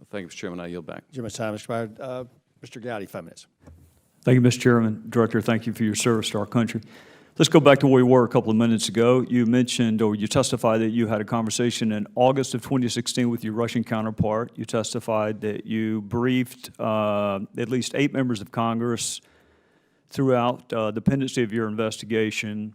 Thank you, Mr. Chairman. I yield back. Much time expired. Mr. Gowdy, 5 minutes. Thank you, Mr. Chairman. Director, thank you for your service to our country. Let's go back to where we were a couple of minutes ago. You mentioned, or you testified that you had a conversation in August of 2016 with your Russian counterpart. You testified that you briefed at least 8 members of Congress throughout the pendency of your investigation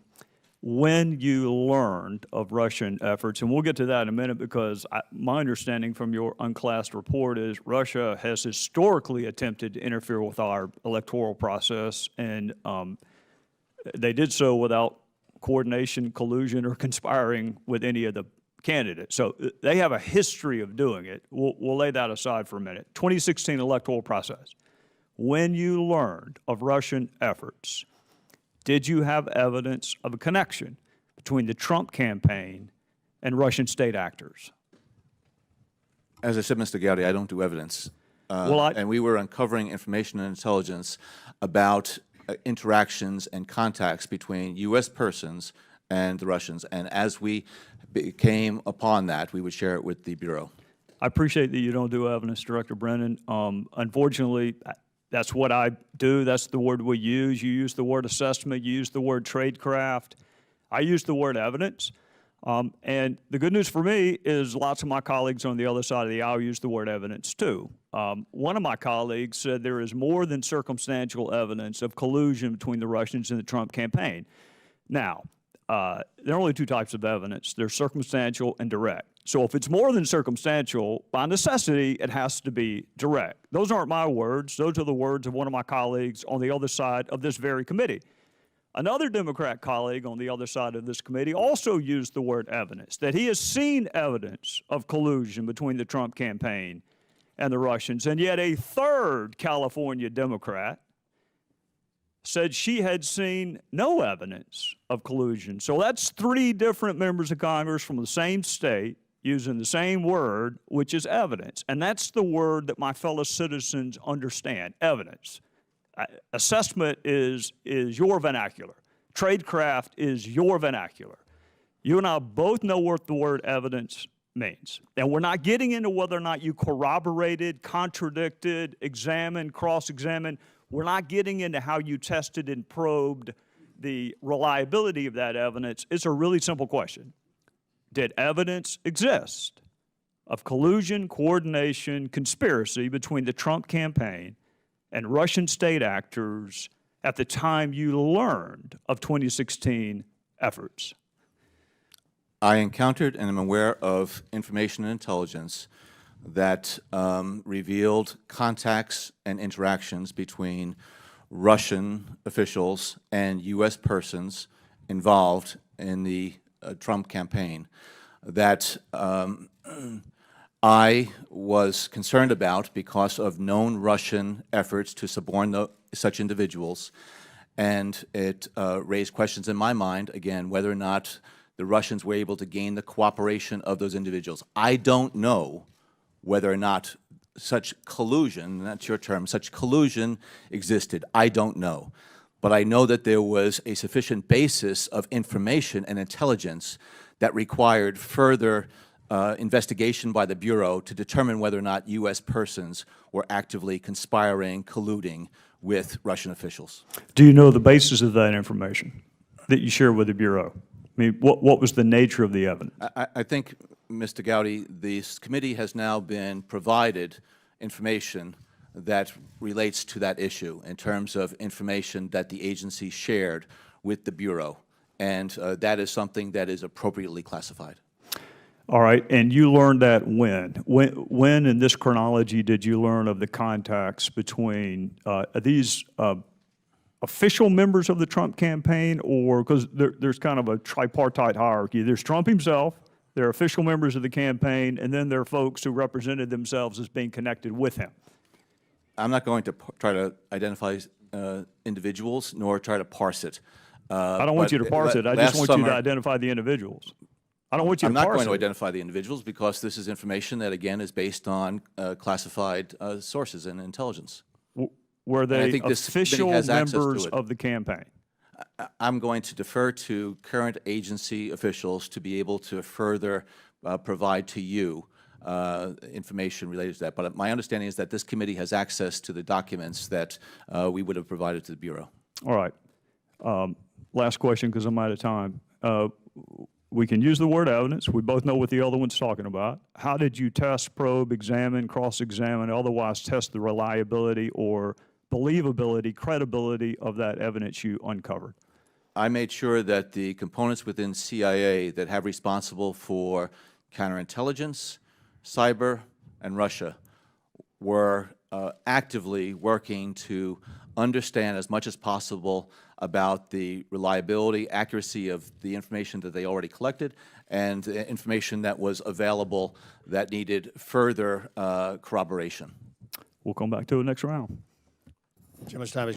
when you learned of Russian efforts. And we'll get to that in a minute because my understanding from your unclassed report is Russia has historically attempted to interfere with our electoral process, and they did so without coordination, collusion, or conspiring with any of the candidates. So they have a history of doing it. We'll lay that aside for a minute. 2016 electoral process. When you learned of Russian efforts, did you have evidence of a connection between the Trump campaign and Russian state actors? As I said, Mr. Gowdy, I don't do evidence. And we were uncovering information and intelligence about interactions and contacts between U.S. persons and the Russians. And as we came upon that, we would share it with the Bureau. I appreciate that you don't do evidence, Director Brennan. Unfortunately, that's what I do. That's the word we use. You use the word assessment. You use the word tradecraft. I use the word evidence. And the good news for me is lots of my colleagues on the other side of the aisle use the word evidence too. One of my colleagues said there is more than circumstantial evidence of collusion between the Russians and the Trump campaign. Now, there are only 2 types of evidence. There's circumstantial and direct. So if it's more than circumstantial, by necessity, it has to be direct. Those aren't my words. Those are the words of one of my colleagues on the other side of this very committee. Another Democrat colleague on the other side of this committee also used the word evidence, that he has seen evidence of collusion between the Trump campaign and the Russians. And yet a third California Democrat said she had seen no evidence of collusion. So that's 3 different members of Congress from the same state using the same word, which is evidence. And that's the word that my fellow citizens understand, evidence. Assessment is your vernacular. Tradecraft is your vernacular. You and I both know what the word evidence means. And we're not getting into whether or not you corroborated, contradicted, examined, cross-examined. We're not getting into how you tested and probed the reliability of that evidence. It's a really simple question. Did evidence exist of collusion, coordination, conspiracy between the Trump campaign and Russian state actors at the time you learned of 2016 efforts? I encountered and am aware of information and intelligence that revealed contacts and interactions between Russian officials and U.S. persons involved in the Trump campaign that I was concerned about because of known Russian efforts to suborn such individuals, and it raised questions in my mind, again, whether or not the Russians were able to gain the cooperation of those individuals. I don't know whether or not such collusion, that's your term, such collusion existed. I don't know. But I know that there was a sufficient basis of information and intelligence that required further investigation by the Bureau to determine whether or not U.S. persons were actively conspiring, colluding with Russian officials. Do you know the basis of that information that you share with the Bureau? I mean, what was the nature of the evidence? I think, Mr. Gowdy, this committee has now been provided information that relates to that issue in terms of information that the agency shared with the Bureau, and that is something that is appropriately classified. All right, and you learned that when? When in this chronology did you learn of the contacts between these official members of the Trump campaign, or because there's kind of a tripartite hierarchy. There's Trump himself, there are official members of the campaign, and then there are folks who represented themselves as being connected with him. I'm not going to try to identify individuals nor try to parse it. I don't want you to parse it. I just want you to identify the individuals. I don't want you to parse it. I'm not going to identify the individuals because this is information that, again, is based on classified sources and intelligence. Were they official members of the campaign? I'm going to defer to current agency officials to be able to further provide to you information related to that. But my understanding is that this committee has access to the documents that we would have provided to the Bureau. All right. Last question, because I'm out of time. We can use the word evidence. We both know what the other one's talking about. How did you test, probe, examine, cross-examine, otherwise test the reliability or believability, credibility of that evidence you uncovered? I made sure that the components within CIA that have responsible for counterintelligence, cyber, and Russia were actively working to understand as much as possible about the reliability, accuracy of the information that they already collected and information that was available that needed further corroboration. We'll come back to it next round. Too much time